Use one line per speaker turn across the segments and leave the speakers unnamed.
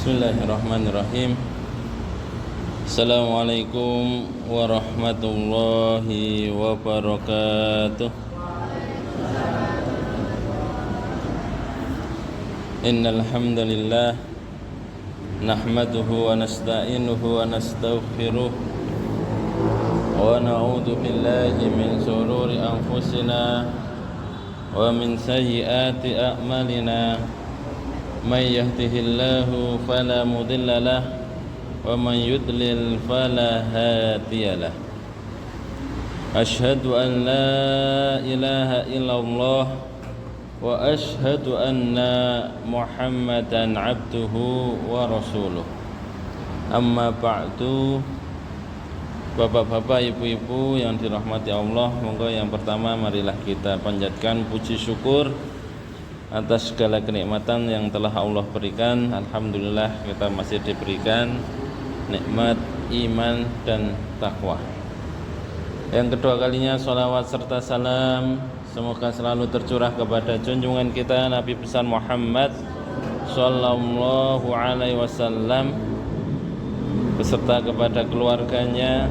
Bismillahirrahmanirrahim. Assalamualaikum warahmatullahi wabarakatuh. Innal hamdalillah nahmaduhu wa nasta'inuhu wa nastaghfiruh wa na'udzu billahi min shururi anfusina wa min sayyiati a'malina. May yahdihillahu fala mudilla lah wa man yudlil fala hadiyalah. Asyhadu an la ilaha illallah wa asyhadu anna Muhammadan abduhu wa rasuluh. Amma ba'du. Bapak-bapak, ibu-ibu yang dirahmati Allah, monggo yang pertama marilah kita panjatkan puji syukur atas segala kenikmatan yang telah Allah berikan. Alhamdulillah kita masih diberikan nikmat iman dan takwa. Yang kedua kalinya sholawat serta salam semoga selalu tercurah kepada junjungan kita Nabi besar Muhammad sallallahu alaihi wasallam beserta kepada keluarganya,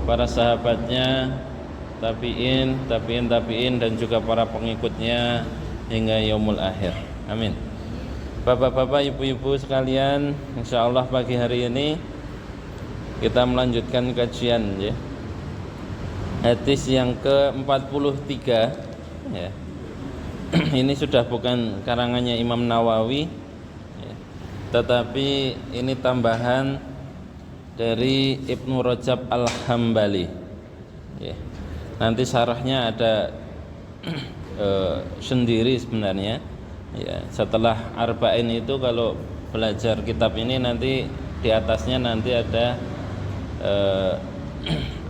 para sahabatnya, tabi'in dan juga para pengikutnya hingga yaumul akhir. Amin. Bapak-bapak, ibu-ibu sekalian, insyaallah pagi hari ini kita melanjutkan kajian ya. Hadis yang ke-43 ya. Ini sudah bukan karangannya Imam Nawawi ya, tetapi ini tambahan dari Ibnu Rajab Al-Hambali ya. Nanti syarahnya ada sendiri sebenarnya ya. Setelah Arba'in itu kalau belajar kitab ini nanti di atasnya nanti ada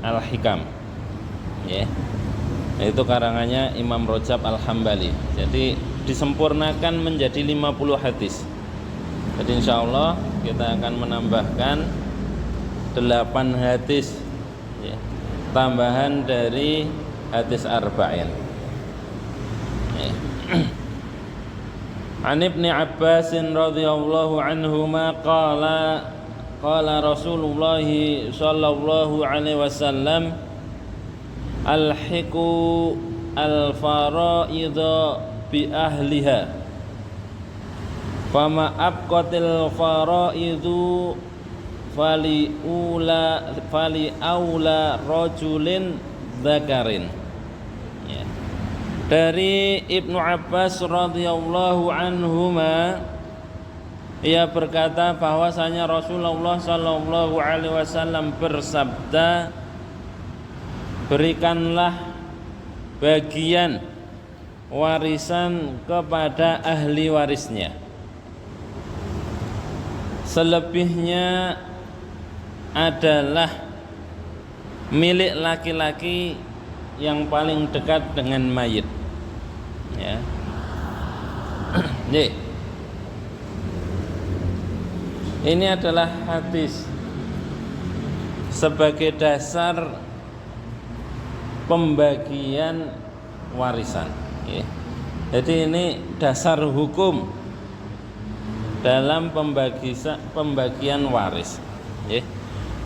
Al-Hikam ya. Itu karangannya Imam Rajab Al-Hambali. Jadi disempurnakan menjadi 50 hadis. Jadi insyaallah kita akan menambahkan 8 hadis ya, tambahan dari hadis Arba'in. An Ibni Abbas radhiyallahu anhuma qala Rasulullah sallallahu alaihi wasallam alhiqu al-fara'idha bi ahliha fama abqatil fara'idu fali aula rajulin dzakarin. Dari Ibnu Abbas radhiyallahu anhuma, ia berkata bahwasanya Rasulullah sallallahu alaihi wasallam bersabda, berikanlah bagian warisan kepada ahli warisnya, selebihnya adalah milik laki-laki yang paling dekat dengan mayit ya. Ini adalah hadis sebagai dasar pembagian warisan ya. Jadi ini dasar hukum dalam pembagian waris ya.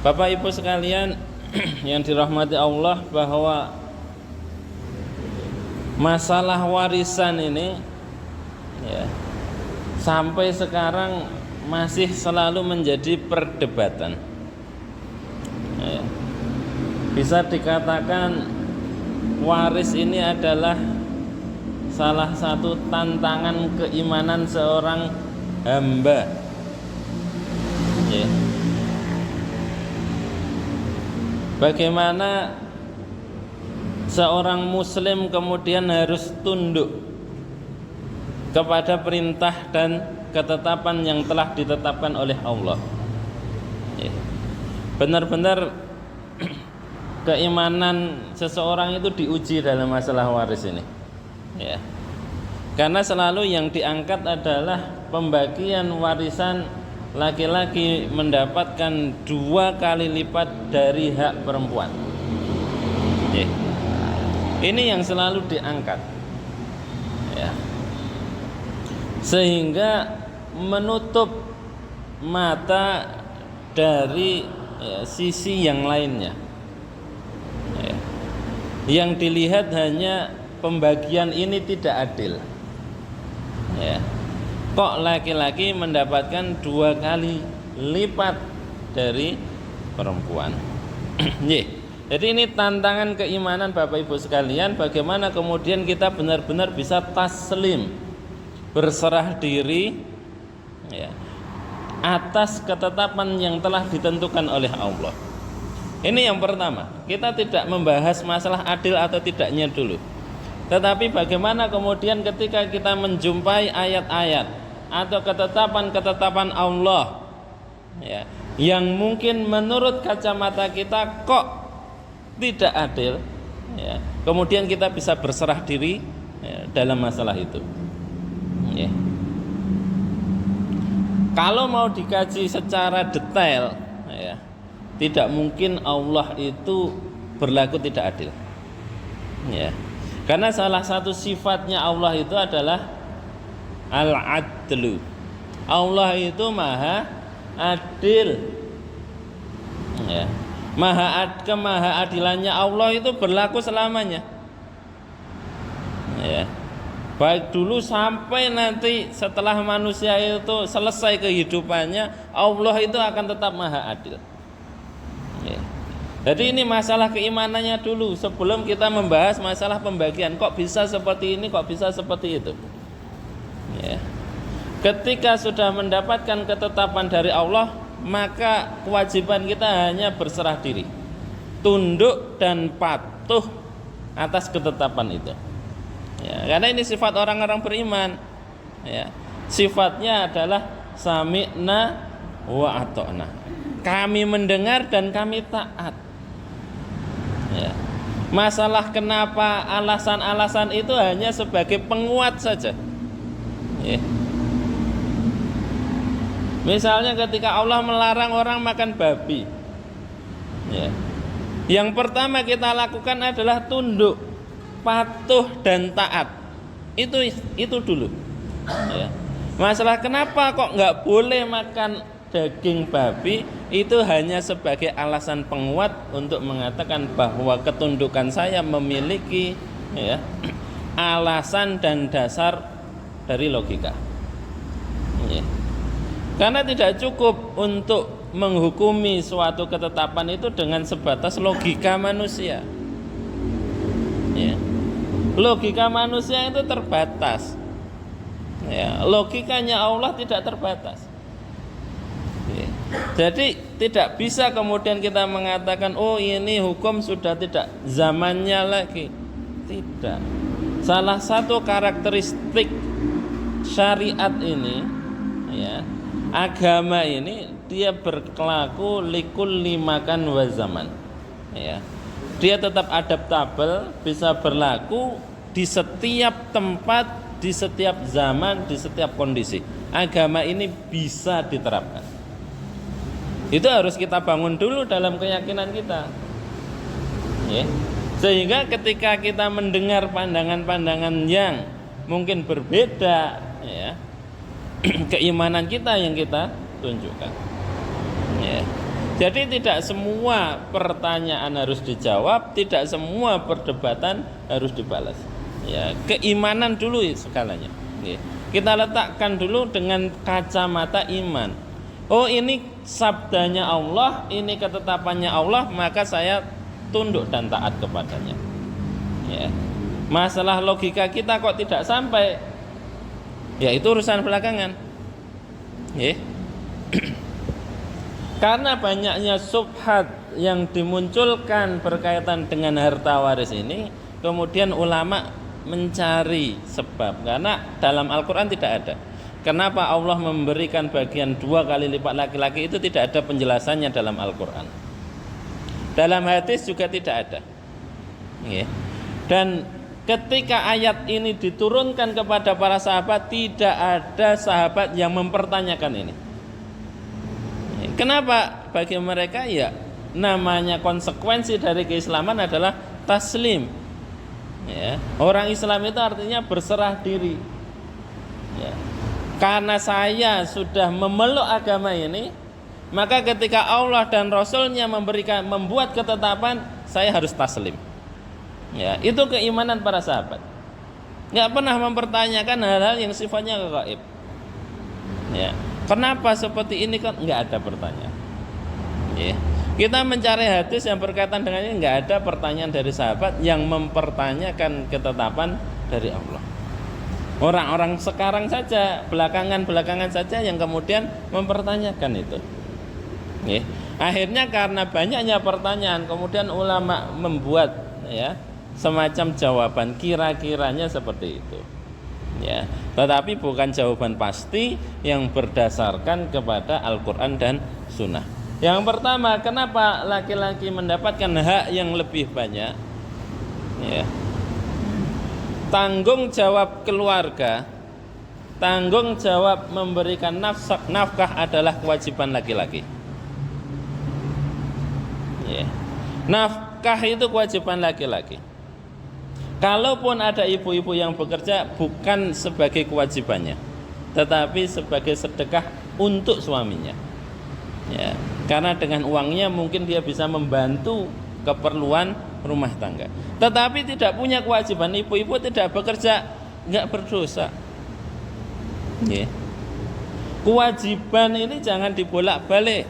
Bapak Ibu sekalian yang dirahmati Allah, bahwa masalah warisan ini ya, sampai sekarang masih selalu menjadi perdebatan ya. Bisa dikatakan waris ini adalah salah satu tantangan keimanan seorang hamba ya. Bagaimana seorang muslim kemudian harus tunduk kepada perintah dan ketetapan yang telah ditetapkan oleh Allah ya. Benar-benar keimanan seseorang itu diuji dalam masalah waris ini ya. Karena selalu yang diangkat adalah pembagian warisan laki-laki mendapatkan 2 kali lipat dari hak perempuan ya. Ini yang selalu diangkat ya. Sehingga menutup mata dari sisi yang lainnya. Ya. Yang dilihat hanya pembagian ini tidak adil. Ya. Kok laki-laki mendapatkan 2 kali lipat dari perempuan? Jadi ini tantangan keimanan Bapak Ibu sekalian, bagaimana kemudian kita benar-benar bisa taslim, berserah diri ya, atas ketetapan yang telah ditentukan oleh Allah. Ini yang pertama, kita tidak membahas masalah adil atau tidaknya dulu, tetapi bagaimana kemudian ketika kita menjumpai ayat-ayat atau ketetapan-ketetapan Allah ya, yang mungkin menurut kacamata kita kok tidak adil ya, kemudian kita bisa berserah diri ya, dalam masalah itu ya. Kalau mau dikaji secara detail ya, tidak mungkin Allah itu berlaku tidak adil ya. Karena salah satu sifatnya Allah itu adalah al-adlu. Allah itu maha adil ya. Kemaha adilannya Allah itu berlaku selamanya ya. Baik dulu sampai nanti setelah manusia itu selesai kehidupannya, Allah itu akan tetap maha adil ya. Jadi ini masalah keimanannya dulu sebelum kita membahas masalah pembagian. Kok bisa seperti ini, kok bisa seperti itu ya. Ketika sudah mendapatkan ketetapan dari Allah, maka kewajiban kita hanya berserah diri, tunduk dan patuh atas ketetapan itu ya, karena ini sifat orang-orang beriman ya. Sifatnya adalah sami'na wa ata'na, kami mendengar dan kami taat ya. Masalah kenapa alasan-alasan itu hanya sebagai penguat saja ya. Misalnya ketika Allah melarang orang makan babi ya, yang pertama kita lakukan adalah tunduk, patuh dan taat. Itu dulu ya. Masalah kenapa kok nggak boleh makan daging babi, itu hanya sebagai alasan penguat untuk mengatakan bahwa ketundukan saya memiliki ya, alasan dan dasar dari logika ya. Karena tidak cukup untuk menghukumi suatu ketetapan itu dengan sebatas logika manusia ya. Logika manusia itu terbatas ya. Logikanya Allah tidak terbatas ya. Jadi tidak bisa kemudian kita mengatakan oh ini hukum sudah tidak zamannya lagi. Tidak. Salah satu karakteristik syariat ini ya, agama ini dia berlaku likulli makan wa zaman ya. Dia tetap adaptabel, bisa berlaku di setiap tempat, di setiap zaman, di setiap kondisi. Agama ini bisa diterapkan. Itu harus kita bangun dulu dalam keyakinan kita ya. Sehingga ketika kita mendengar pandangan-pandangan yang mungkin berbeda ya, keimanan kita yang kita tunjukkan ya. Jadi tidak semua pertanyaan harus dijawab, tidak semua perdebatan harus dibalas ya. Keimanan dulu segalanya ya. Kita letakkan dulu dengan kacamata iman. Oh ini sabdanya Allah, ini ketetapannya Allah, maka saya tunduk dan taat kepadanya ya. Masalah logika kita kok tidak sampai, ya itu urusan belakangan ya. Karena banyaknya subhat yang dimunculkan berkaitan dengan harta waris ini, kemudian ulama mencari sebab. Karena dalam Al-Quran tidak ada kenapa Allah memberikan bagian 2 kali lipat laki-laki, itu tidak ada penjelasannya dalam Al-Quran. Dalam hadis juga tidak ada ya. Dan ketika ayat ini diturunkan kepada para sahabat, tidak ada sahabat yang mempertanyakan ini. Kenapa? Bagi mereka ya namanya konsekuensi dari keislaman adalah taslim ya. Orang Islam itu artinya berserah diri ya. Karena saya sudah memeluk agama ini, maka ketika Allah dan Rasulnya membuat ketetapan, saya harus taslim. Ya, itu keimanan para sahabat. Nggak pernah mempertanyakan hal-hal yang sifatnya gaib. Ya, kenapa seperti ini kan nggak ada pertanyaan. Ya. Kita mencari hadis yang berkaitan dengan ini, nggak ada pertanyaan dari sahabat yang mempertanyakan ketetapan dari Allah. Orang-orang sekarang saja, belakangan saja yang kemudian mempertanyakan itu. Ya. Akhirnya karena banyaknya pertanyaan, kemudian ulama membuat ya semacam jawaban kira-kiranya seperti itu. Ya, tetapi bukan jawaban pasti yang berdasarkan kepada Al-Quran dan Sunnah. Yang pertama, kenapa laki-laki mendapatkan hak yang lebih banyak? Ya. Tanggung jawab keluarga, tanggung jawab memberikan nafkah adalah kewajiban laki-laki. Ya. Nafkah itu kewajiban laki-laki. Kalaupun ada ibu-ibu yang bekerja, bukan sebagai kewajibannya, tetapi sebagai sedekah untuk suaminya. Ya, karena dengan uangnya mungkin dia bisa membantu keperluan rumah tangga. Tetapi tidak punya kewajiban, ibu-ibu tidak bekerja, nggak berdosa. Ya. Kewajiban ini jangan dibolak-balik.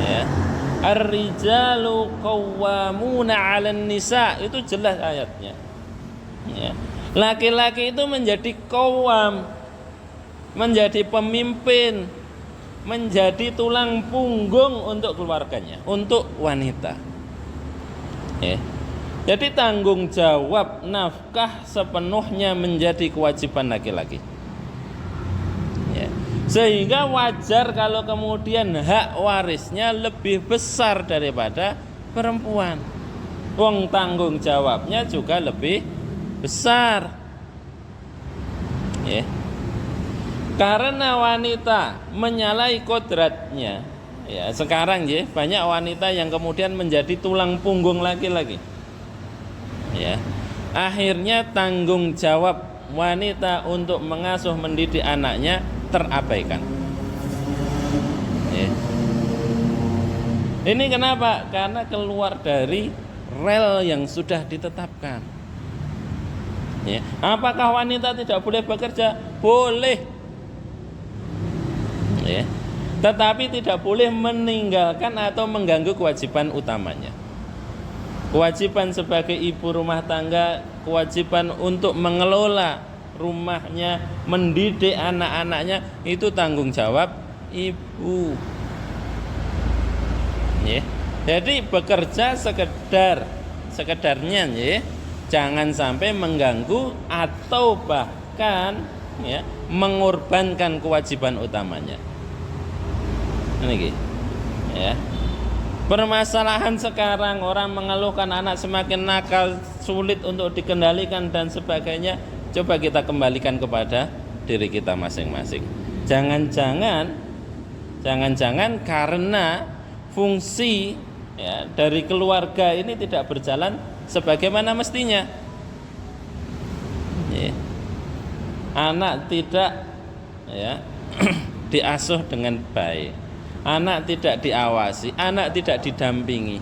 Ya. Ar-rijalu qawwamuna 'alan nisa, itu jelas ayatnya. Ya. Laki-laki itu menjadi qawwam, menjadi pemimpin, menjadi tulang punggung untuk keluarganya, untuk wanita. Ya. Jadi tanggung jawab nafkah sepenuhnya menjadi kewajiban laki-laki. Ya. Sehingga wajar kalau kemudian hak warisnya lebih besar daripada perempuan. Wong tanggung jawabnya juga lebih besar. Ya. Karena wanita menyalahi kodratnya, ya sekarang ya banyak wanita yang kemudian menjadi tulang punggung laki-laki. Ya, akhirnya tanggung jawab wanita untuk mengasuh mendidik anaknya terabaikan. Ya. Ini kenapa? Karena keluar dari rel yang sudah ditetapkan. Ya. Apakah wanita tidak boleh bekerja? Boleh. Ya. Tetapi tidak boleh meninggalkan atau mengganggu kewajiban utamanya. Kewajiban sebagai ibu rumah tangga, kewajiban untuk mengelola rumahnya, mendidik anak-anaknya, itu tanggung jawab ibu. Ya. Jadi bekerja sekedarnya ya. Jangan sampai mengganggu atau bahkan ya, mengorbankan kewajiban utamanya. Ini ya. Permasalahan sekarang orang mengeluhkan anak semakin nakal, sulit untuk dikendalikan dan sebagainya. Coba kita kembalikan kepada diri kita masing-masing. Jangan-jangan karena fungsi ya, dari keluarga ini tidak berjalan sebagaimana mestinya. Ya. Anak tidak ya diasuh dengan baik. Anak tidak diawasi, anak tidak didampingi.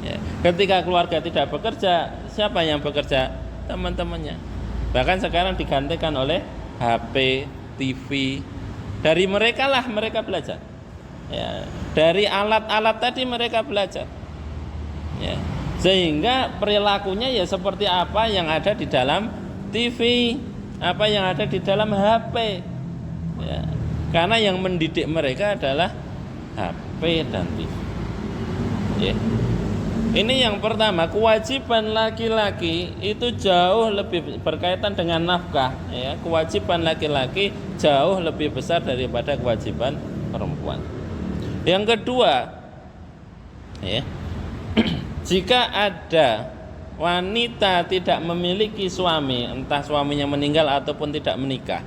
Ya. Ketika keluarga tidak bekerja, siapa yang bekerja? Teman-temannya. Bahkan sekarang digantikan oleh HP, TV. Dari mereka lah mereka belajar. Ya. Dari alat-alat tadi mereka belajar. Ya. Sehingga perilakunya ya seperti apa yang ada di dalam TV, apa yang ada di dalam HP. Ya. Karena yang mendidik mereka adalah HP dan TV. Ya. Ini yang pertama, kewajiban laki-laki itu jauh lebih berkaitan dengan nafkah. Ya. Kewajiban laki-laki jauh lebih besar daripada kewajiban perempuan. Yang kedua, ya, jika ada wanita tidak memiliki suami, entah suaminya meninggal ataupun tidak menikah,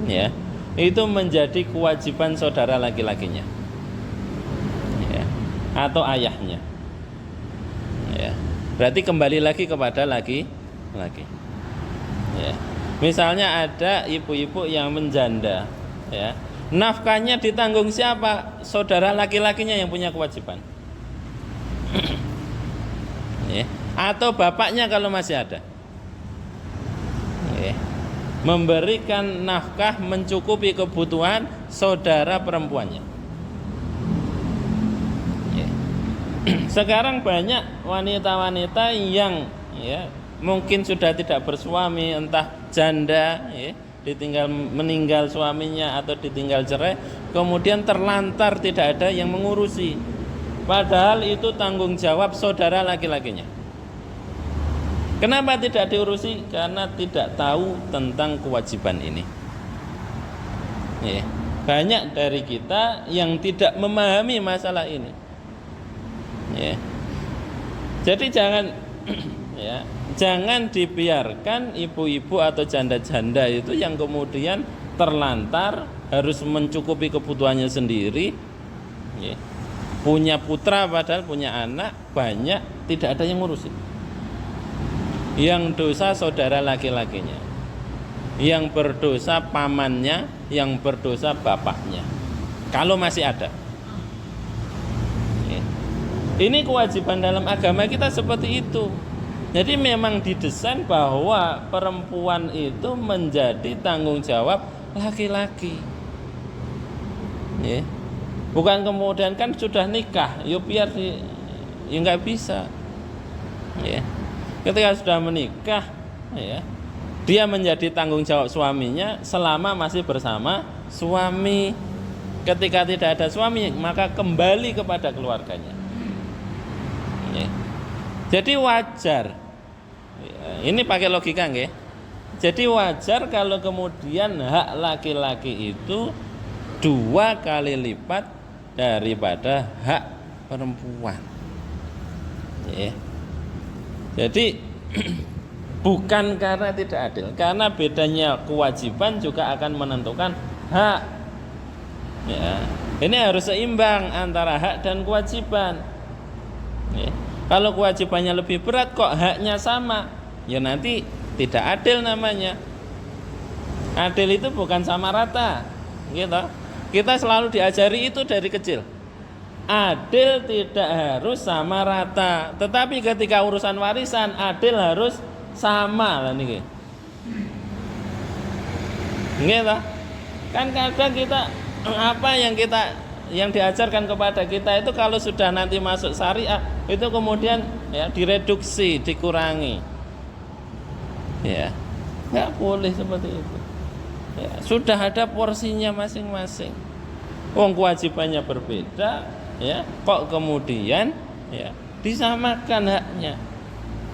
ya, itu menjadi kewajiban saudara laki-lakinya. Atau ayahnya. Ya. Berarti kembali lagi kepada laki-laki. Ya. Misalnya ada ibu-ibu yang menjanda, ya. Nafkahnya ditanggung siapa? Saudara laki-lakinya yang punya kewajiban. Ya. Atau bapaknya kalau masih ada. Ya. Memberikan nafkah mencukupi kebutuhan saudara perempuannya. Ya. Sekarang banyak wanita-wanita yang ya mungkin sudah tidak bersuami, entah janda, ya, meninggal suaminya atau ditinggal cerai, kemudian terlantar tidak ada yang mengurusi. Padahal itu tanggung jawab saudara laki-lakinya. Kenapa tidak diurusi? Karena tidak tahu tentang kewajiban ini. Ya, banyak dari kita yang tidak memahami masalah ini. Ya. Jadi ya, jangan dibiarkan ibu-ibu atau janda-janda itu yang kemudian terlantar harus mencukupi kebutuhannya sendiri, ya. Punya putra padahal punya anak banyak, tidak ada yang ngurusin. Yang dosa saudara laki-lakinya, yang berdosa pamannya, yang berdosa bapaknya, kalau masih ada. Ya. Ini kewajiban dalam agama kita seperti itu. Jadi memang didesain bahwa perempuan itu menjadi tanggung jawab laki-laki. Ya. Bukan kemudian kan sudah nikah, ya biar ya nggak bisa. Ya. Ketika sudah menikah, ya, dia menjadi tanggung jawab suaminya selama masih bersama suami. Ketika tidak ada suami, maka kembali kepada keluarganya. Ya. Jadi wajar, ini pakai logika nggih. Jadi wajar kalau kemudian hak laki-laki itu 2 kali lipat daripada hak perempuan. Ya. Jadi bukan karena tidak adil, karena bedanya kewajiban juga akan menentukan hak. Ya. Ini harus seimbang antara hak dan kewajiban. Ya. Kalau kewajibannya lebih berat kok haknya sama, ya nanti tidak adil namanya. Adil itu bukan sama rata, gitu. Kita selalu diajari itu dari kecil. Adil tidak harus sama rata, tetapi ketika urusan warisan adil harus sama lah niki. Gitu. Kan kadang kita apa yang diajarkan kepada kita itu kalau sudah nanti masuk syariah itu kemudian ya direduksi, dikurangi. Ya, nggak boleh seperti itu. Ya, sudah ada porsinya masing-masing. Wong kewajibannya berbeda, ya. Kok kemudian ya disamakan haknya?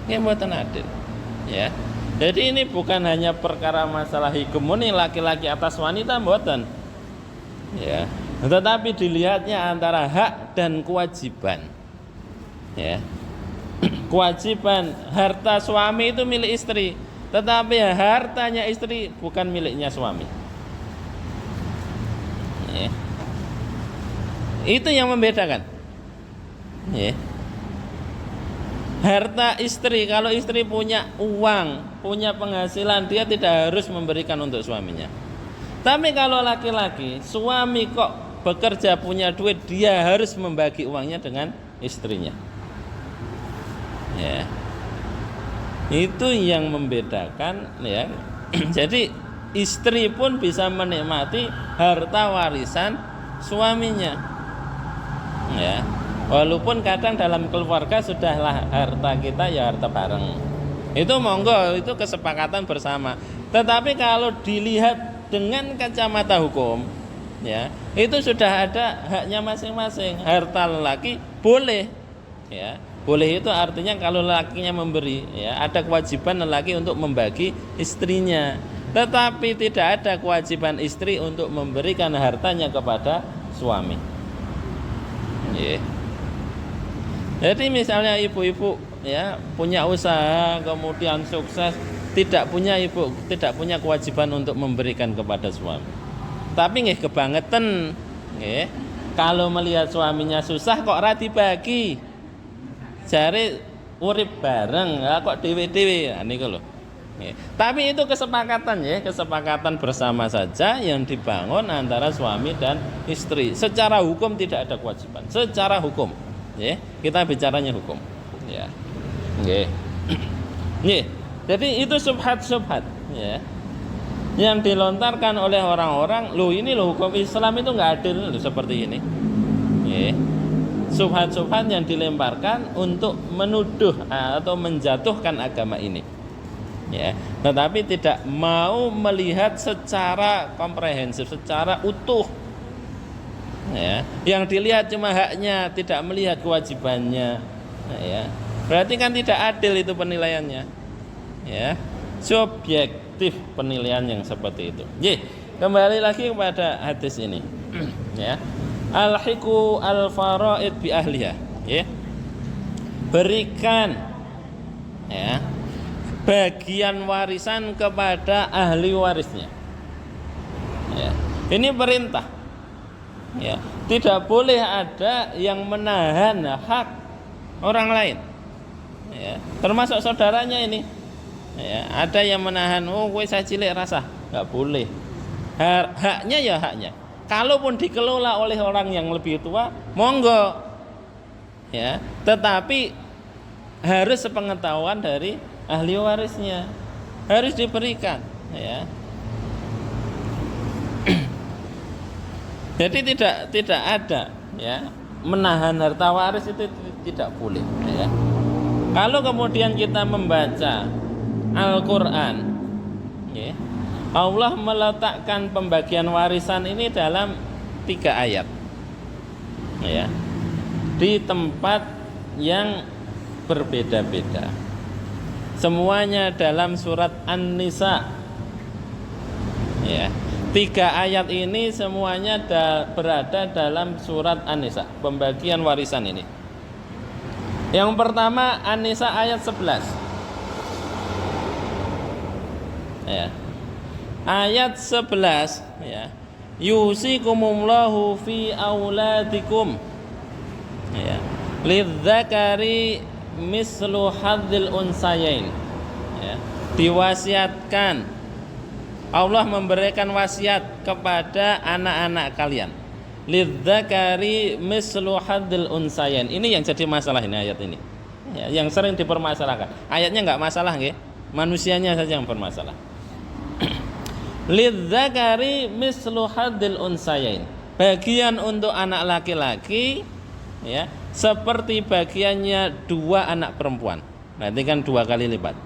Ini mboten adil. Ya. Jadi ini bukan hanya perkara masalah hegemoni laki-laki atas wanita, mboten. Ya. Tetapi dilihatnya antara hak dan kewajiban. Ya. Kewajiban harta suami itu milik istri, tetapi hartanya istri bukan miliknya suami. Ya. Itu yang membedakan. Ya. Harta istri, kalau istri punya uang, punya penghasilan, dia tidak harus memberikan untuk suaminya. Tapi kalau laki-laki, suami kok bekerja punya duit, dia harus membagi uangnya dengan istrinya. Ya. Itu yang membedakan, ya. Jadi istri pun bisa menikmati harta warisan suaminya. Ya. Walaupun kadang dalam keluarga sudahlah harta kita ya harta bareng. Itu monggo, itu kesepakatan bersama. Tetapi kalau dilihat dengan kacamata hukum, ya, itu sudah ada haknya masing-masing. Harta lelaki boleh, ya. Boleh itu artinya kalau lelakinya memberi, ya, ada kewajiban lelaki untuk membagi istrinya. Tetapi tidak ada kewajiban istri untuk memberikan hartanya kepada suami. Yeah. Jadi misalnya ibu-ibu ya punya usaha kemudian sukses, tidak punya kewajiban untuk memberikan kepada suami. Tapi nggih kebangetan, nggih. Kalau melihat suaminya susah kok ora dibagi. Jare urip bareng, kok dhewe-dhewe. Niku lho. Ya. Tapi itu kesepakatan ya, kesepakatan bersama saja yang dibangun antara suami dan istri. Secara hukum tidak ada kewajiban. Secara hukum, ya kita bicaranya hukum. Ya, oke. Nih, jadi itu subhat-subhat, ya, yang dilontarkan oleh orang-orang. Loh ini loh hukum Islam itu nggak adil loh, seperti ini. Ya. Subhat-subhat yang dilemparkan untuk menuduh atau menjatuhkan agama ini. Ya, tetapi tidak mau melihat secara komprehensif, secara utuh. Ya, yang dilihat cuma haknya, tidak melihat kewajibannya. Nah, ya, berarti kan tidak adil itu penilaiannya. Ya, subjektif penilaian yang seperti itu. Kembali lagi kepada hadis ini. Ya, alhiqu al-faraid bi ahliha. Ya, berikan, ya, bagian warisan kepada ahli warisnya. Ya. Ini perintah. Ya. Tidak boleh ada yang menahan hak orang lain. Ya. Termasuk saudaranya ini. Ya. Ada yang menahan, oh gue saya cilik rasa, nggak boleh. Haknya ya haknya. Kalaupun dikelola oleh orang yang lebih tua, monggo. Ya. Tetapi harus sepengetahuan dari ahli warisnya, harus diberikan, ya. Jadi tidak ada, ya, menahan harta waris itu tidak boleh, ya. Kalau kemudian kita membaca Al-Quran, ya, Allah meletakkan pembagian warisan ini dalam 3 ayat, ya, di tempat yang berbeda-beda. Semuanya dalam surat An-Nisa. Ya, 3 ayat ini semuanya berada dalam surat An-Nisa, pembagian warisan ini. Yang pertama An-Nisa ayat 11. Ya. Ayat 11, ya. Yusikumullahu fi auladikum. Ya. Lidzakari mislu hadzil unsayain, ya, diwasiatkan, Allah memberikan wasiat kepada anak-anak kalian. Lidzakari mislu hadzil unsayain. Ini yang jadi masalah ini ayat ini, ya, yang sering dipermasalahkan. Ayatnya nggak masalah, nggih, manusianya saja yang bermasalah. Lidzakari mislu hadzil unsayain. Bagian untuk anak laki-laki, ya, seperti bagiannya 2 anak perempuan. Berarti kan 2 kali lipat.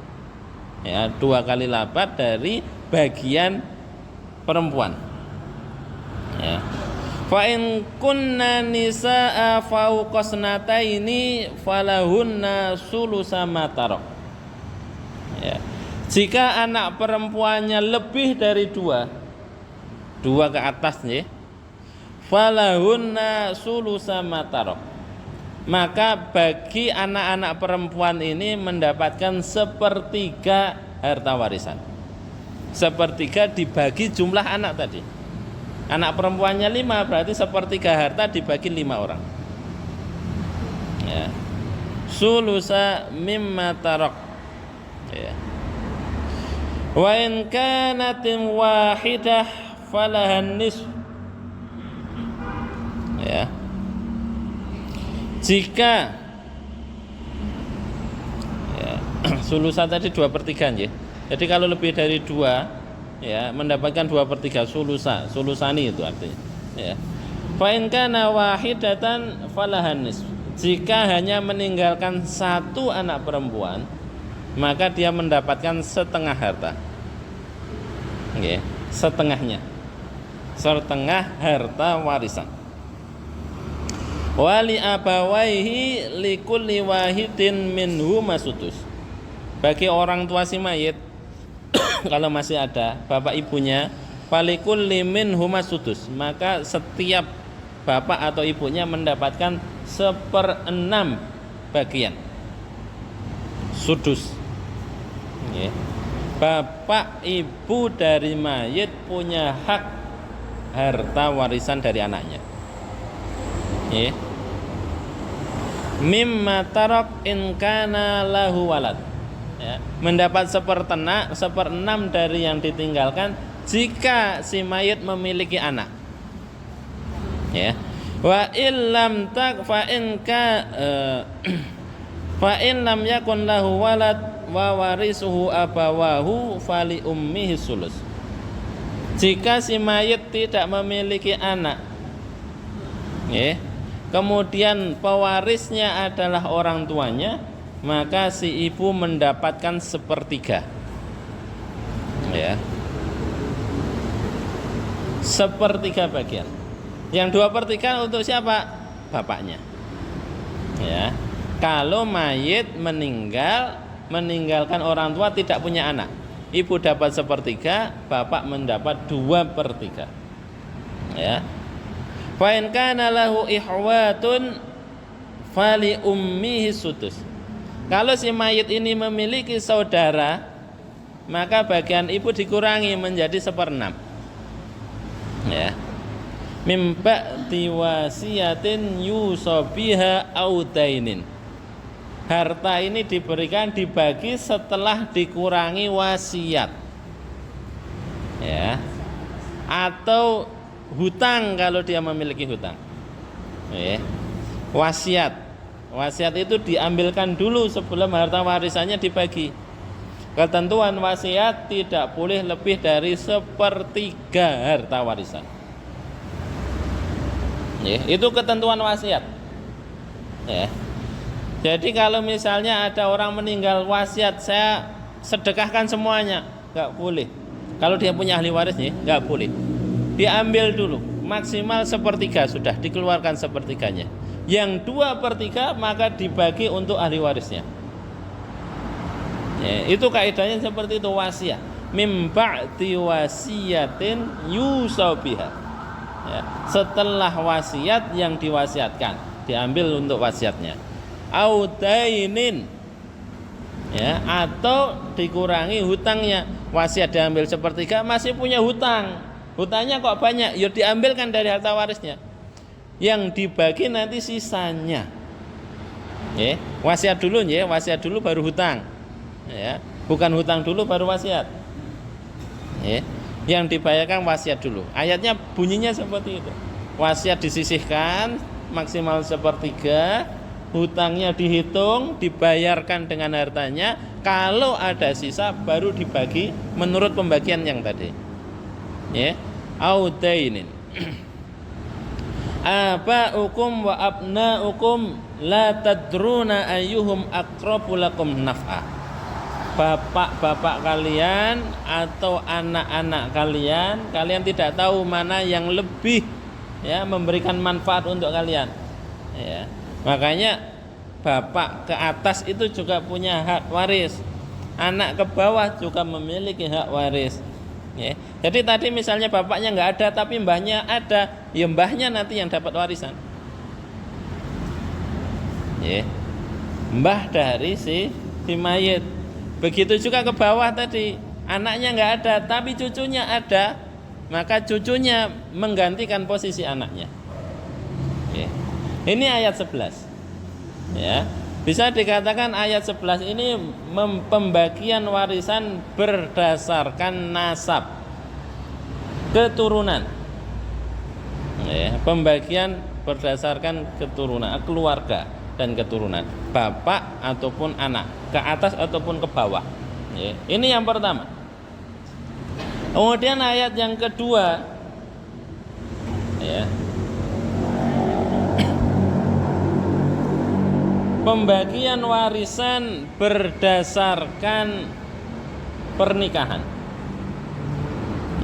Ya, 2 kali lipat dari bagian perempuan. Ya. Fa in kunna nisaa fauqasnataini falahunna sulusa ma tarak. Ya. Jika anak perempuannya lebih dari 2 ke atas, ya, falahunna sulusa ma tarak, maka bagi anak-anak perempuan ini mendapatkan 1/3 harta warisan. 1/3 dibagi jumlah anak tadi. Anak perempuannya 5, berarti 1/3 harta dibagi 5 orang. Ya. Sulusa mimma tarak. Ya. Wa in kanatin wahidah falahan nisf. Ya. Jika, ya, sulusa tadi 2/3, ya. Jadi kalau lebih dari 2, ya, mendapatkan 2/3 sulusa, sulusani itu artinya, ya. Fa in kana wahidatan falahan nisf. Jika hanya meninggalkan 1 anak perempuan, maka dia mendapatkan setengah harta. Ya, setengahnya. Setengah harta warisan. Wali abawaihi likulli wahidin minhu masudus. Bagi orang tua si mayit kalau masih ada bapak ibunya, falikulli minhu masudus, maka setiap bapak atau ibunya mendapatkan 1/6 bagian sudus. Bapak ibu dari mayit punya hak harta warisan dari anaknya. Mimma tarak in kana lahu walad. ya, mendapat seperenam dari yang ditinggalkan jika si mayit memiliki anak. Ya. Wa illam tak fa in lam yakun lahu walad wa warisuhu abawahu fali ummihi sulus. Jika si mayit tidak memiliki anak, ya, kemudian pewarisnya adalah orang tuanya, maka si ibu mendapatkan sepertiga. Ya. Sepertiga bagian. Yang 2/3 untuk siapa? Bapaknya. Ya. Kalau mayit meninggalkan orang tua tidak punya anak, ibu dapat sepertiga, bapak mendapat 2/3. Ya. Fa in kana lahu ihwatun fali ummihi sudus. Kalau si mayit ini memiliki saudara, maka bagian ibu dikurangi menjadi 1/6. Ya. Mim ba'di wasiyatin yusabiha audainin. Harta ini dibagi setelah dikurangi wasiat. Ya. Atau hutang kalau dia memiliki hutang. Ya. Wasiat itu diambilkan dulu sebelum harta warisannya dibagi. Ketentuan wasiat tidak boleh lebih dari 1/3 harta warisan. Ya, itu ketentuan wasiat. Ya. Jadi kalau misalnya ada orang meninggal wasiat, saya sedekahkan semuanya, nggak boleh. Kalau dia punya ahli waris nih, nggak boleh. Diambil dulu, maksimal 1/3 sudah dikeluarkan sepertiganya. Yang 2/3 maka dibagi untuk ahli warisnya. Ya, itu kaidahnya seperti itu wasiat. Mim ba'di wasiyatin yusabiha. Ya, setelah wasiat yang diwasiatkan, diambil untuk wasiatnya. Audainin, ya, atau dikurangi hutangnya. Wasiat diambil 1/3, masih punya hutang. Hutangnya kok banyak, ya diambilkan dari harta warisnya. Yang dibagi nanti sisanya. Ya, wasiat dulu ya, wasiat dulu baru hutang. Ya, bukan hutang dulu baru wasiat. Ya, yang dibayarkan wasiat dulu. Ayatnya bunyinya seperti itu. Wasiat disisihkan maksimal 1/3, hutangnya dihitung, dibayarkan dengan hartanya. Kalau ada sisa baru dibagi menurut pembagian yang tadi. Ya, audainin. Aba'ukum wa abna'ukum la tadruna ayyuhum aqrabu lakum naf'a. Bapak-bapak kalian atau anak-anak kalian tidak tahu mana yang lebih, ya, memberikan manfaat untuk kalian. Ya. Makanya bapak ke atas itu juga punya hak waris. Anak ke bawah juga memiliki hak waris. Ya. Jadi tadi misalnya bapaknya nggak ada tapi mbahnya ada, ya mbahnya nanti yang dapat warisan. Ya. Mbah dari si mayit. Begitu juga ke bawah tadi, anaknya nggak ada tapi cucunya ada, maka cucunya menggantikan posisi anaknya. Ya. Ini ayat 11. Ya. Bisa dikatakan ayat 11 ini pembagian warisan berdasarkan nasab, keturunan. Ya, pembagian berdasarkan keturunan, keluarga dan keturunan, bapak ataupun anak, ke atas ataupun ke bawah. Ya, ini yang pertama. Kemudian ayat yang kedua, ya, pembagian warisan berdasarkan pernikahan.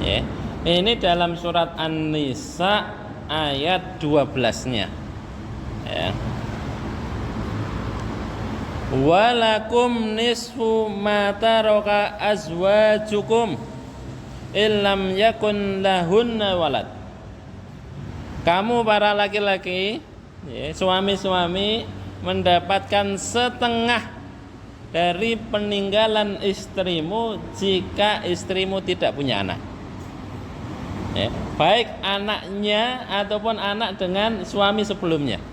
Ya, ini dalam surat An-Nisa ayat 12-nya. Ya. Walakum nisfu ma taraka azwajukum illam yakun lahunna walad. Kamu para laki-laki, ya, suami-suami mendapatkan setengah dari peninggalan istrimu jika istrimu tidak punya anak. Ya, baik anaknya ataupun anak dengan suami sebelumnya.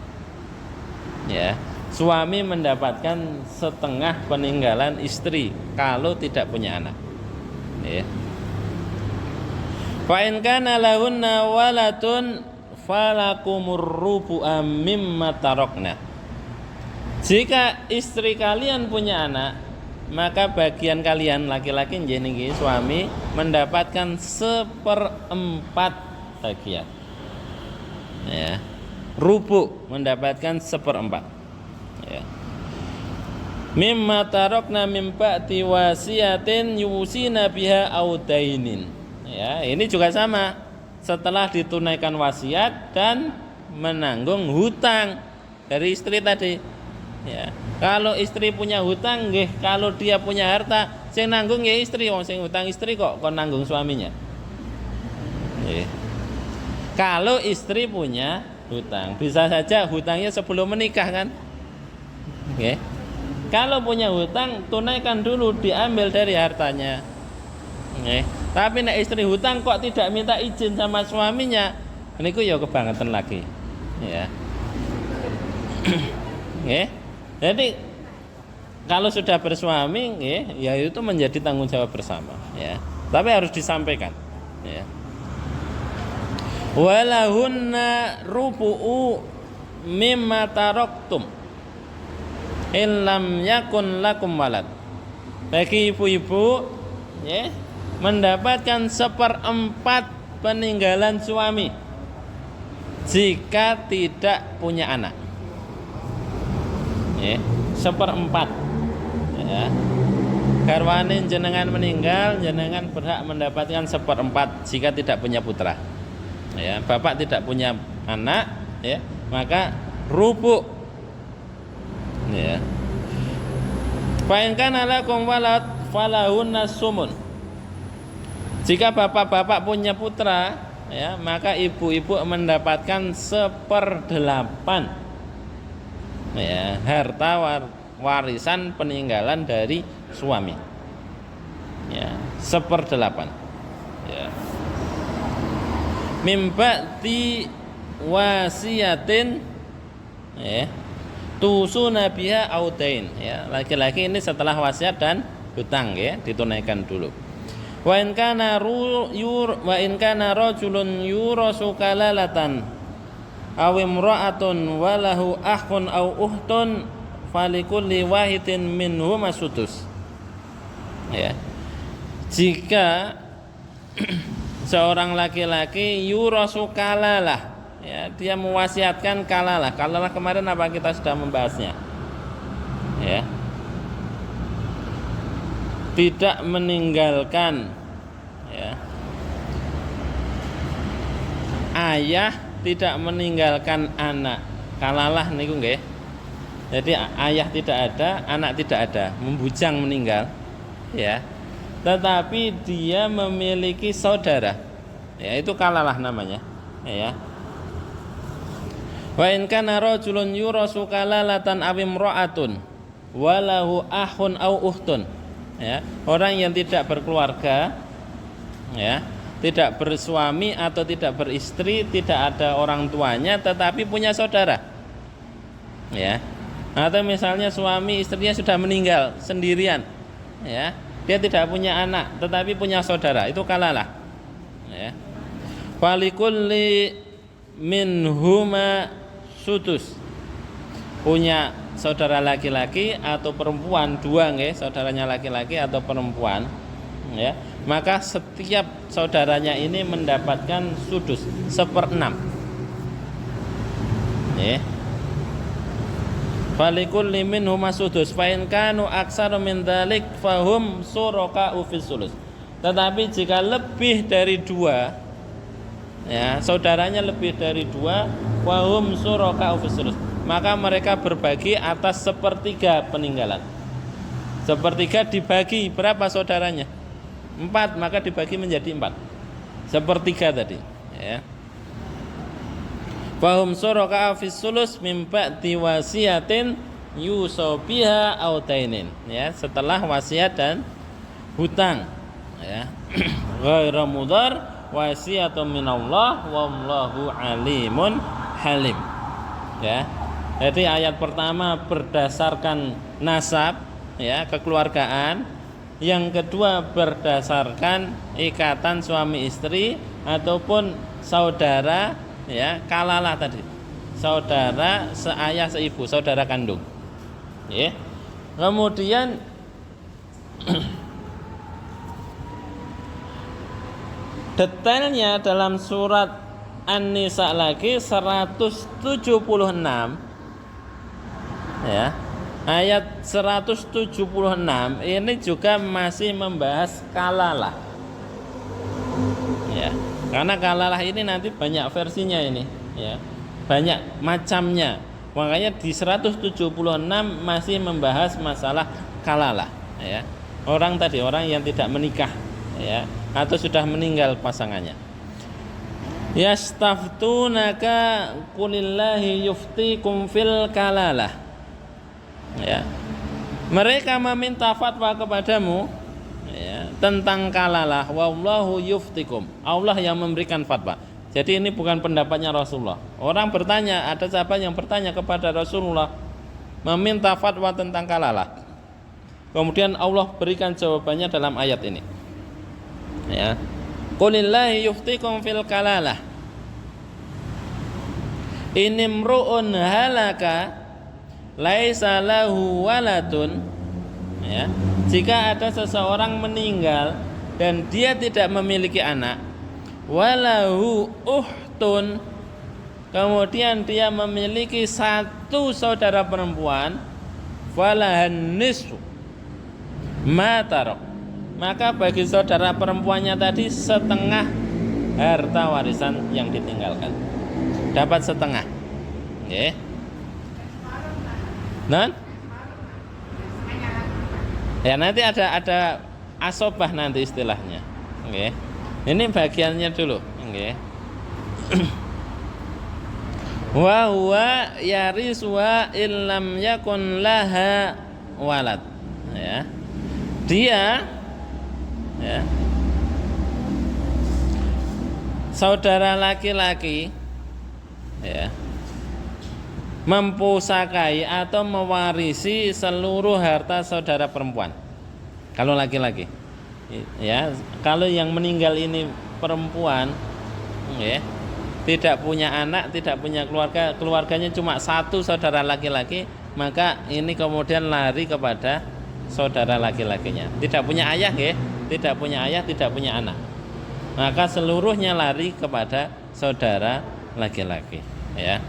Ya, suami mendapatkan setengah peninggalan istri kalau tidak punya anak. Ya. Fa in kana lahunna walatun falakumur rubu'a mimma tarokna. Jika istri kalian punya anak, maka bagian kalian laki-laki nggih suami mendapatkan 1/4 bagian. Ya. Rubu mendapatkan 1/4. Ya. Mimma tarokna mim ba'di wasiyatin yusina biha audainin. Ya, ini juga sama. Setelah ditunaikan wasiat dan menanggung hutang dari istri tadi. Ya. Kalau istri punya hutang nggih, kalau dia punya harta, sing nanggung ya istri, wong sing hutang istri kok kon nanggung suaminya. Nggih. Kalau istri punya hutang, bisa saja hutangnya sebelum menikah kan? Oke. Kalau punya hutang, tunaikan dulu, diambil dari hartanya. Oke. Tapi nek istri hutang kok tidak minta izin sama suaminya, niku ya kebangetan lagi. Ya. Oke. Jadi kalau sudah bersuami, ya itu menjadi tanggung jawab bersama. Ya. Tapi harus disampaikan. Ya. Walahunna rubu'u mimma taraktum in lam yakun lakum walad. Bagi ibu-ibu ya, mendapatkan 1/4 peninggalan suami jika tidak punya anak. Ya, 1/4 ya. Garwane jenengan meninggal, jenengan berhak mendapatkan 1/4 jika tidak punya putra. Ya, bapak tidak punya anak, ya, maka rubu. Ya. Fa in kana lakum walad falahunna sumun. Jika bapak-bapak punya putra, ya, maka ibu-ibu mendapatkan 1/8 ya, harta warisan peninggalan dari suami. Ya, 1/8. Ya. Mimba'ti wasiyatin ya, tusuna biha audain ya, laki-laki ini setelah wasiat dan hutang ya, ditunaikan dulu. Wa in kana rajulun yurasu kalalatan aw imra'atun wa lahu akhun aw uhtun falikulli wahidin minhum sudus. Ya. Jika seorang laki-laki yurasu kalalah ya, dia mewasiatkan kalalah. Kalalah kemarin apa kita sudah membahasnya. Ya. Tidak meninggalkan ya, ayah, tidak meninggalkan anak. Kalalah niku nggih. Jadi ayah tidak ada, anak tidak ada, membujang meninggal ya. Tetapi dia memiliki saudara. Ya, itu kalalah namanya, ya. Wa in kana rajulun yurasu kalalatan aw imra'atun wa lahu akhun aw ukhtun. Ya, orang yang tidak berkeluarga, ya, tidak bersuami atau tidak beristri, tidak ada orang tuanya tetapi punya saudara. Ya. Atau misalnya suami istrinya sudah meninggal sendirian, ya. Dia tidak punya anak tetapi punya saudara, itu kalalah. Ya. Falikulli minhuma sudus. Punya saudara laki-laki atau perempuan, dua nggih, saudaranya laki-laki atau perempuan, ya. Maka setiap saudaranya ini mendapatkan sudus 1/6. Ya. Falikulli minhuma sudus fa in kanu aktsara min dzalik fahum syuraka'u fis sulus. Tetapi jika lebih dari 2, ya, saudaranya lebih dari 2, fahum syuraka'u fis sulus, maka mereka berbagi atas 1/3 peninggalan. 1/3 dibagi berapa saudaranya? 4, maka dibagi menjadi 4. 1/3 tadi, ya. Fahum syuraka'u fis sulus mim ba'di wasiyatin yusabiha autainin, ya, setelah wasiat dan hutang, ya. Ghairu mudhar wasiatun minallah wallahu alimun halim. Ya. Jadi ayat pertama berdasarkan nasab, ya, kekeluargaan. Yang kedua berdasarkan ikatan suami istri ataupun saudara, ya, kalalah tadi. Saudara seayah seibu, saudara kandung. Ya. Kemudian detailnya dalam surat An-Nisa lagi 176, ya. Ayat 176 ini juga masih membahas kalalah. Ya. Karena kalalah ini nanti banyak versinya ini, ya. Banyak macamnya. Makanya di 176 masih membahas masalah kalalah, ya. Orang yang tidak menikah, ya, atau sudah meninggal pasangannya. Yastaftunaka qulillahi yuftikum fil kalalah. Ya. Mereka meminta fatwa kepadamu, ya, tentang kalalah. Wallahu yuftikum. Allah yang memberikan fatwa. Jadi ini bukan pendapatnya Rasulullah. Orang bertanya, ada sahabat yang bertanya kepada Rasulullah meminta fatwa tentang kalalah. Kemudian Allah berikan jawabannya dalam ayat ini. Ya. Qulillahi yuftikum fil kalalah. Inimru'un halaka laisa lahu waladun, ya. Jika ada seseorang meninggal dan dia tidak memiliki anak, walahu uhtun, kemudian dia memiliki satu saudara perempuan, falahan nisfu ma tarok, maka bagi saudara perempuannya tadi setengah harta warisan yang ditinggalkan, dapat setengah. Oke. Nah, ya nanti ada asobah nanti istilahnya. Oke. Ini bagiannya dulu. Oke. Wa huwa yariswa illam yakun laha walad. Ya. Dia, ya, saudara laki-laki, ya, mempusakai atau mewarisi seluruh harta saudara perempuan. Kalau laki-laki, ya, kalau yang meninggal ini perempuan, ya, tidak punya anak, tidak punya keluarga, keluarganya cuma satu saudara laki-laki, maka ini kemudian lari kepada saudara laki-lakinya. Tidak punya ayah, ya, tidak punya ayah, tidak punya anak, maka seluruhnya lari kepada saudara laki-laki, ya.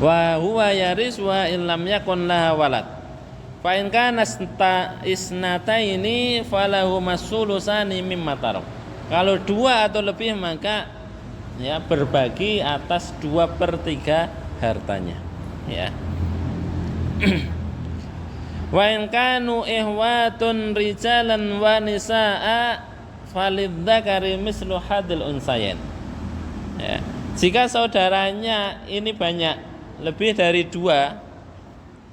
Wa huwa yaris wa illam yakun laha walad. Fa in kana isnataini falahu masulusani mimma tarok. Kalau dua atau lebih maka, ya, berbagi atas 2/3 hartanya, ya. Wa in kanu ihwatun rijalan wa nisaa falidzakari mislu hadil unsayain. Ya. Jika saudaranya ini banyak, lebih dari 2,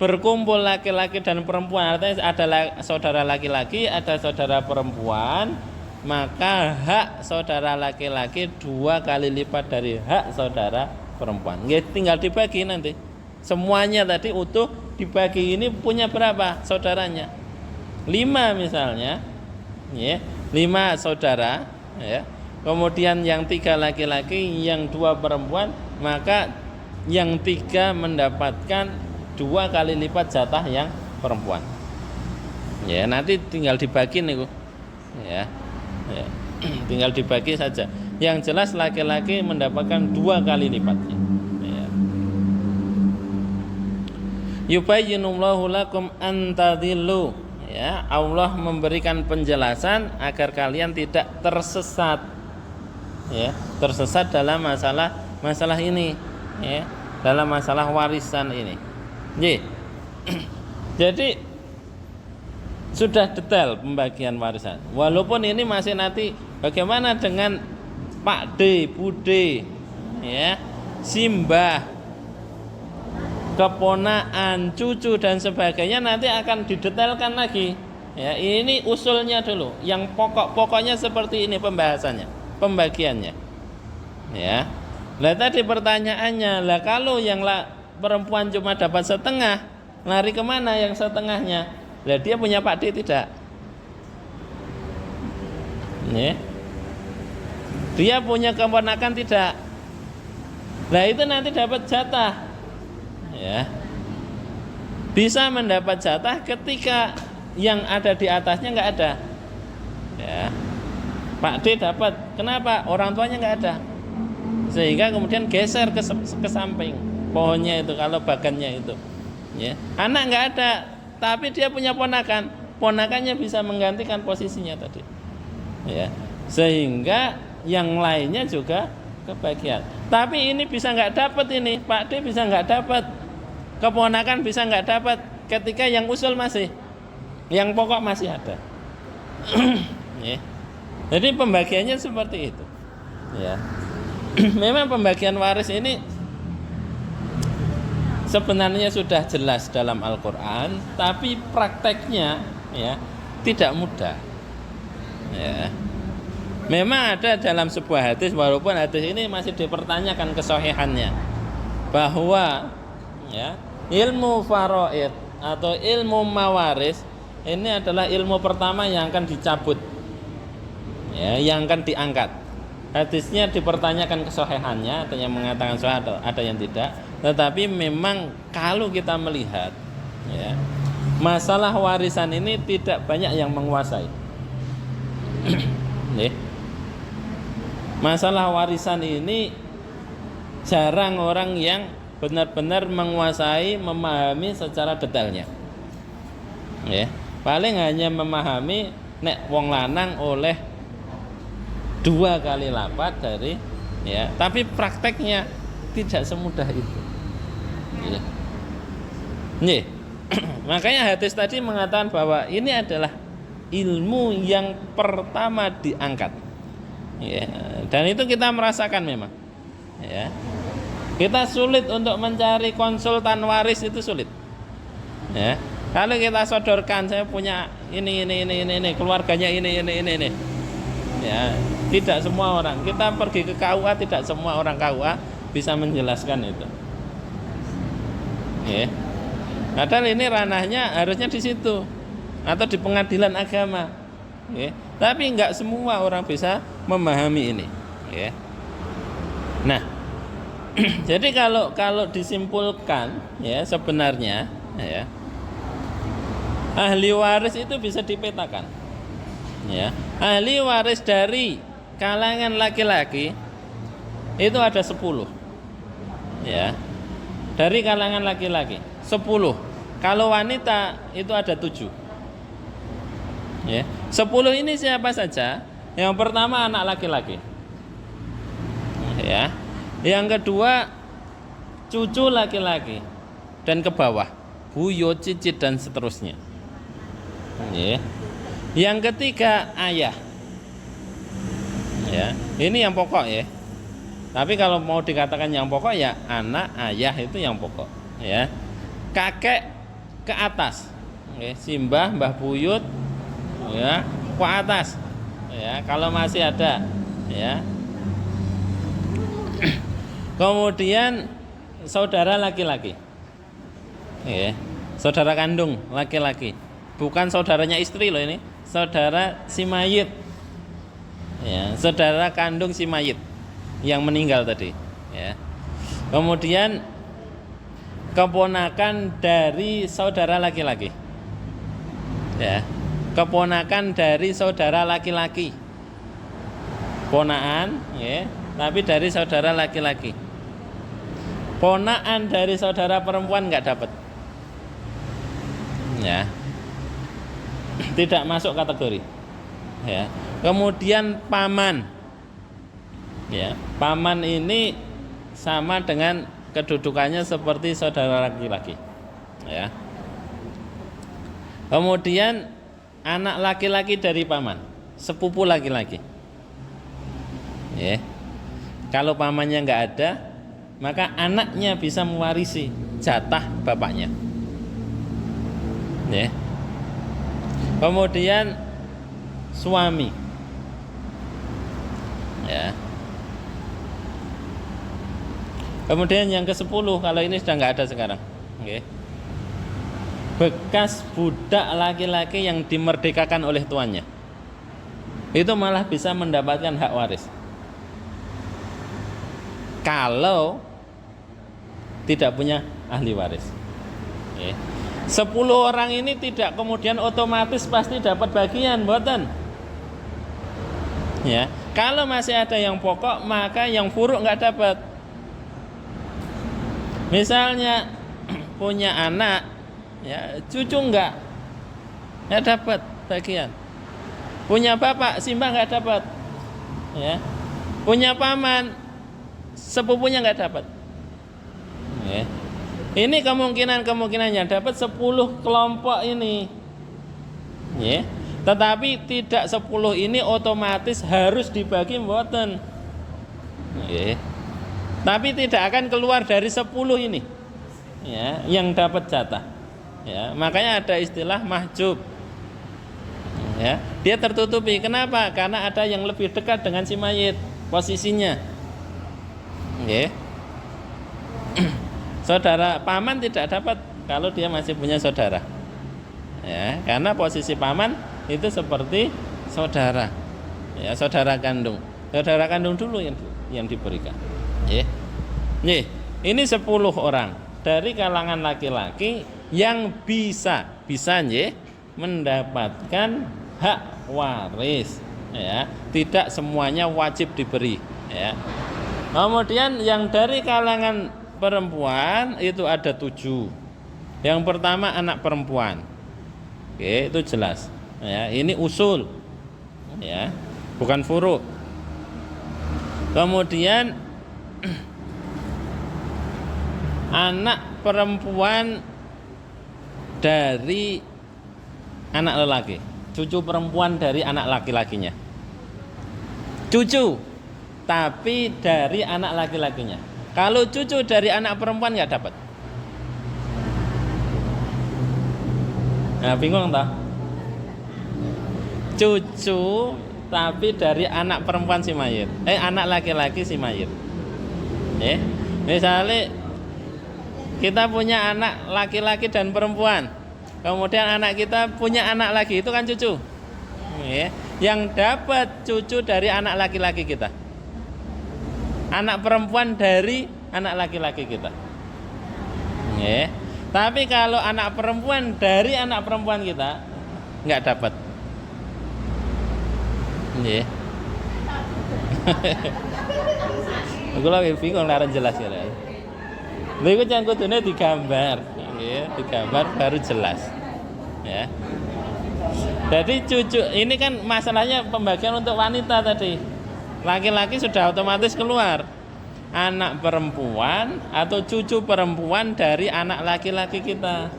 berkumpul laki-laki dan perempuan, artinya ada saudara laki-laki, ada saudara perempuan, maka hak saudara laki-laki 2 kali lipat dari hak saudara perempuan. Tinggal dibagi nanti. Semuanya tadi utuh dibagi, ini punya berapa saudaranya? 5 misalnya, ya, 5 saudara, ya. Kemudian yang 3 laki-laki, yang 2 perempuan, maka yang 3 mendapatkan 2 kali lipat jatah yang perempuan. Ya, nanti tinggal dibagi nih, ya. Ya. Tinggal dibagi saja. Yang jelas laki-laki mendapatkan 2 kali lipatnya. Ya. Yubayyinullahu lakum an tadillu. Ya, Allah memberikan penjelasan agar kalian tidak tersesat. Ya, tersesat dalam masalah ini, ya, dalam masalah warisan ini. Jadi sudah detail pembagian warisan. Walaupun ini masih nanti bagaimana dengan Pak D, Bude, ya, Simbah, keponakan, cucu dan sebagainya nanti akan didetailkan lagi. Ya, ini usulnya dulu. Yang pokoknya seperti ini pembahasannya, pembagiannya. Ya. Lah tadi pertanyaannya, lah kalau yang perempuan cuma dapat setengah, lari kemana yang setengahnya? Lah dia punya Pak D tidak? Ya. Dia punya keponakan tidak? Nah itu nanti dapat jatah, ya. Bisa mendapat jatah ketika yang ada di atasnya nggak ada, ya. Pak D dapat, kenapa? Orang tuanya nggak ada, sehingga kemudian geser ke samping pohonnya itu kalau bagannya itu, ya. Anak nggak ada, tapi dia punya ponakan, ponakannya bisa menggantikan posisinya tadi, ya. Sehingga yang lainnya juga kebagian. Tapi ini bisa nggak dapat ini, Pak D bisa nggak dapat, keponakan bisa nggak dapat ketika yang usul masih, yang pokok masih ada. Ya. Jadi pembagiannya seperti itu. Ya. Memang pembagian waris ini sebenarnya sudah jelas dalam Al-Quran, tapi prakteknya ya tidak mudah. Ya. Memang ada dalam sebuah hadis, walaupun hadis ini masih dipertanyakan kesahihannya, bahwa ya, ilmu faraid atau ilmu mawaris ini adalah ilmu pertama yang akan dicabut, ya, yang akan diangkat. Hadisnya dipertanyakan kesahihannya, ada yang mengatakan sahih, ada yang tidak. Tetapi memang kalau kita melihat, ya, masalah warisan ini tidak banyak yang menguasai. Masalah warisan ini jarang orang yang benar-benar menguasai, memahami secara detailnya. Ya, paling hanya memahami nek wong lanang oleh 2 kali lipat dari, ya, tapi prakteknya tidak semudah itu. Ya. Nih, makanya hadis tadi mengatakan bahwa ini adalah ilmu yang pertama diangkat. Ya, dan itu kita merasakan memang. Ya. Kita sulit untuk mencari konsultan waris, itu sulit. Ya. Kalau kita sodorkan saya punya ini, keluarganya ini. Ya, tidak semua orang. Kita pergi ke KUA, tidak semua orang KUA bisa menjelaskan itu. Ya. Padahal ini ranahnya harusnya di situ atau di pengadilan agama. Ya. Tapi enggak semua orang bisa memahami ini, ya. Nah, jadi kalau disimpulkan, ya, sebenarnya, ya, ahli waris itu bisa dipetakan, ya. Ahli waris dari kalangan laki-laki itu ada 10, ya. Dari kalangan laki-laki 10. Kalau wanita itu ada 7. Ya. 10 ini siapa saja? Yang pertama anak laki-laki, ya. Yang kedua cucu laki-laki dan ke bawah, buyut, cicit dan seterusnya. Ya. Yang ketiga ayah, ya. Ini yang pokok, ya. Tapi kalau mau dikatakan yang pokok, ya anak, ayah itu yang pokok, ya. Kakek ke atas, ya. Simbah, mbah buyut, ya, ke atas, ya, kalau masih ada, ya. Kemudian saudara laki-laki, ya, saudara kandung laki-laki, bukan saudaranya istri loh, ini saudara si mayit, ya, saudara kandung si mayit yang meninggal tadi, ya. Kemudian keponakan dari saudara laki-laki, ya, keponakan dari saudara laki-laki, ponaan, ya, tapi dari saudara laki-laki. Ponaan dari saudara perempuan nggak dapat, ya, tidak masuk kategori, ya. Kemudian paman, ya, paman ini sama dengan kedudukannya seperti saudara laki-laki, ya. Kemudian anak laki-laki dari paman, sepupu laki-laki, ya. Kalau pamannya nggak ada, maka anaknya bisa mewarisi jatah bapaknya, ya. Kemudian suami, ya. Kemudian yang ke-10, kalau ini sudah nggak ada sekarang. Oke. Bekas budak laki-laki yang dimerdekakan oleh tuannya. Itu malah bisa mendapatkan hak waris. Kalau tidak punya ahli waris. Oke. 10 orang ini tidak kemudian otomatis pasti dapat bagian, mboten. Ya, kalau masih ada yang pokok, maka yang furu' nggak dapat. Misalnya punya anak, ya cucu nggak dapat bagian. Punya bapak, simbah nggak dapat. Ya, punya paman, sepupunya nggak dapat. Ya. Ini kemungkinan-kemungkinannya dapat 10 kelompok ini. Ya. Tetapi tidak 10 ini otomatis harus dibagi mboten. Ya. Tapi tidak akan keluar dari 10 ini. Ya, yang dapat jatah. Ya, makanya ada istilah mahjub. Ya, dia tertutupi. Kenapa? Karena ada yang lebih dekat dengan si mayit posisinya. Ya. Saudara paman tidak dapat kalau dia masih punya saudara. Ya, karena posisi paman itu seperti saudara. Ya, saudara kandung. Saudara kandung dulu yang diberikan. Ya. Nih, ini 10 orang dari kalangan laki-laki yang bisa mendapatkan hak waris. Ya, tidak semuanya wajib diberi. Ya. Kemudian yang dari kalangan perempuan itu ada 7. Yang pertama anak perempuan. Oke, itu jelas. Ya, ini usul. Ya, bukan furu'. Kemudian anak perempuan dari anak lelaki, cucu perempuan dari anak laki-lakinya. Cucu, tapi dari anak laki-lakinya. Kalau cucu dari anak perempuan nggak dapat. Nah, bingung toh? Cucu tapi dari anak perempuan si mayit. Anak laki-laki si mayit. Misalnya kita punya anak laki-laki dan perempuan. Kemudian anak kita punya anak lagi, itu kan cucu. Yang dapat cucu dari anak laki-laki kita. Anak perempuan dari anak laki-laki kita. Tapi kalau anak perempuan dari anak perempuan kita nggak dapat. Aku lagi bingung lara jelas ya. Lha iku jan kudune digambar, digambar baru jelas. Ya. Jadi cucu ini kan masalahnya pembagian untuk wanita tadi. Laki-laki sudah otomatis keluar. Anak perempuan atau cucu perempuan dari anak laki-laki kita.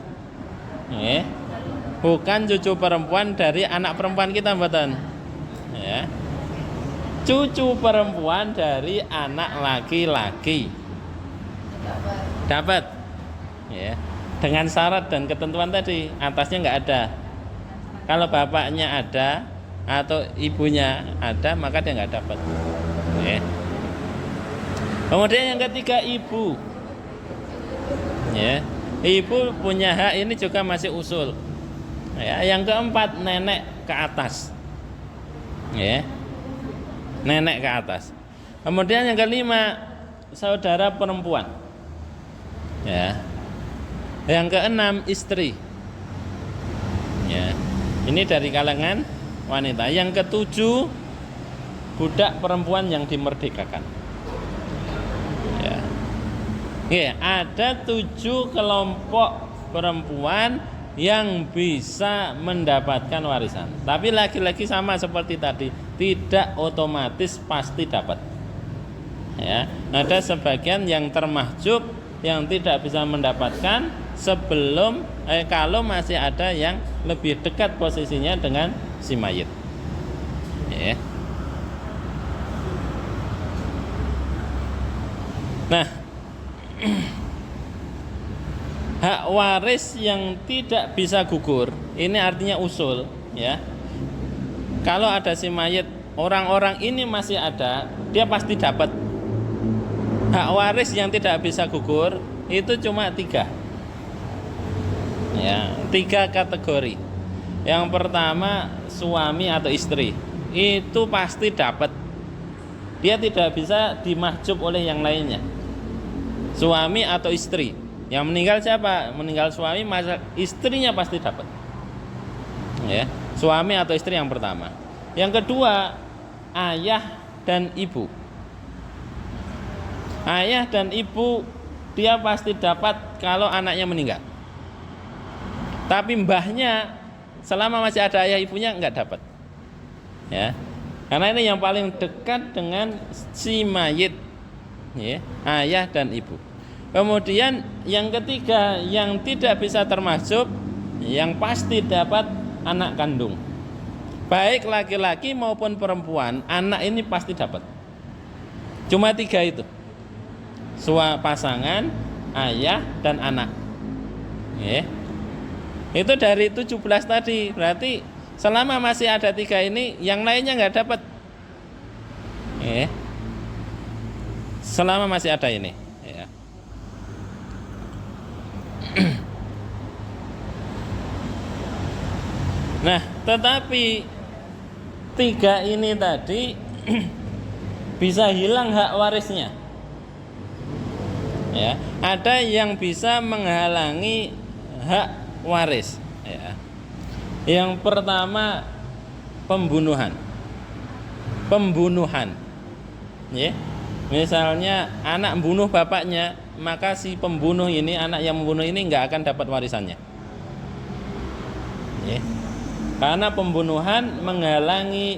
Bukan cucu perempuan dari anak perempuan kita, mboten. Ya. Cucu perempuan dari anak laki-laki. Dapat. Ya. Dengan syarat dan ketentuan tadi, atasnya nggak ada. Kalau bapaknya ada atau ibunya ada, maka dia nggak dapat. Ya. Kemudian yang ketiga ibu. Ya. Ibu punya hak, ini juga masih usul. Ya. Yang keempat nenek ke atas. Ya. Nenek ke atas. Kemudian yang kelima saudara perempuan. Ya. Yang keenam istri. Ya. Ini dari kalangan wanita. Yang ketujuh budak perempuan yang dimerdekakan. Ya, ada 7 kelompok perempuan yang bisa mendapatkan warisan. Tapi laki-laki sama seperti tadi, tidak otomatis pasti dapat. Ya, ada sebagian yang termahjub yang tidak bisa mendapatkan sebelum kalau masih ada yang lebih dekat posisinya dengan si mayit. Ya. Nah, hak waris yang tidak bisa gugur, ini artinya usul, ya. Kalau ada si mayit, orang-orang ini masih ada, dia pasti dapat. hak waris yang tidak bisa gugur itu cuma 3. Ya, 3 kategori. Yang pertama suami atau istri, itu pasti dapat. Dia tidak bisa dimahjub oleh yang lainnya. Suami atau istri. Yang meninggal siapa? Meninggal suami, masa istrinya pasti dapat. Ya, suami atau istri yang pertama. Yang kedua, ayah dan ibu. Ayah dan ibu dia pasti dapat kalau anaknya meninggal. Tapi mbahnya selama masih ada ayah ibunya enggak dapat. Ya. Karena ini yang paling dekat dengan si mayit. Ya, ayah dan ibu. Kemudian yang ketiga yang tidak bisa termasuk, yang pasti dapat anak kandung. Baik laki-laki maupun perempuan, anak ini pasti dapat. Cuma 3 itu. Pasangan, ayah dan anak. Ya. Itu dari 17 tadi. Berarti selama masih ada 3 ini, yang lainnya nggak dapat. Ya. Selama masih ada ini. Ya. Nah, tetapi 3 ini tadi bisa hilang hak warisnya. Ya, ada yang bisa menghalangi hak waris. Ya. Yang pertama pembunuhan. Ya. Misalnya anak membunuh bapaknya, maka si pembunuh ini, anak yang membunuh ini nggak akan dapat warisannya. Ya. Karena pembunuhan menghalangi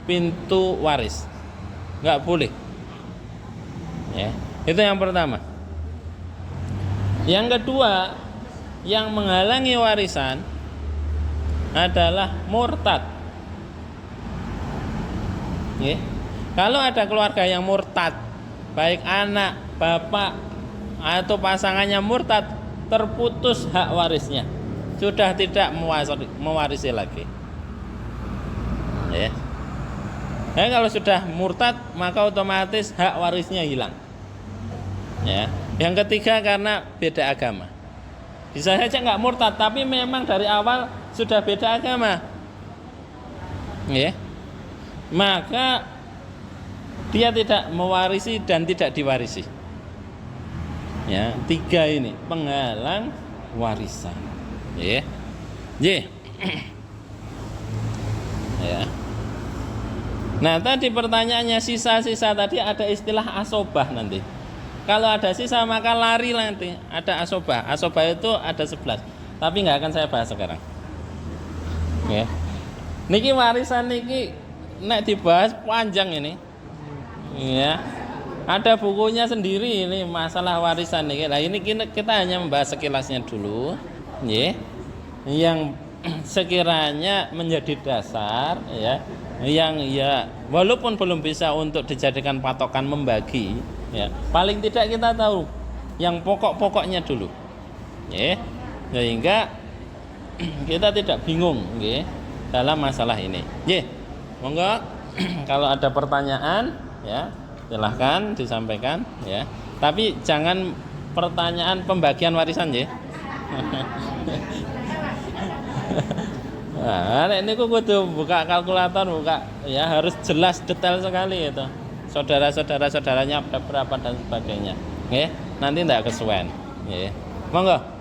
pintu waris, nggak boleh. Ya. Itu yang pertama. Yang kedua, yang menghalangi warisan adalah murtad. Ya. Kalau ada keluarga yang murtad, baik anak, bapak, atau pasangannya murtad, terputus hak warisnya, sudah tidak mewarisi lagi. Ya. Kalau sudah murtad, maka otomatis hak warisnya hilang. Ya. Yang ketiga karena beda agama. Bisa saja nggak murtad, tapi memang dari awal sudah beda agama. Ya. Maka dia tidak mewarisi dan tidak diwarisi. Ya, 3 ini penghalang warisan. Ya. Ya. Ya. Nah, tadi pertanyaannya sisa-sisa tadi ada istilah asobah nanti. Kalau ada sisa maka lari nanti. Ada asobah. Asobah itu ada 11. Tapi nggak akan saya bahas sekarang. Ya. Niki warisan niki nek dibahas panjang ini. Ya. Ada bukunya sendiri ini masalah warisan nih. Nah, ini kita hanya membahas sekilasnya dulu, ya. Yang sekiranya menjadi dasar, ya. Yang ya walaupun belum bisa untuk dijadikan patokan membagi, ya. Paling tidak kita tahu yang pokok-pokoknya dulu. Ya. Sehingga kita tidak bingung, ya, dalam masalah ini. Ya. Monggo kalau ada pertanyaan, ya, silahkan disampaikan, ya. Tapi jangan pertanyaan pembagian warisan, ya. Nah, ini kudu buka kalkulator, ya, harus jelas detail sekali itu. Saudaranya ada berapa dan sebagainya. Nggih, nanti ndak kesuwen, nggih. Monggo.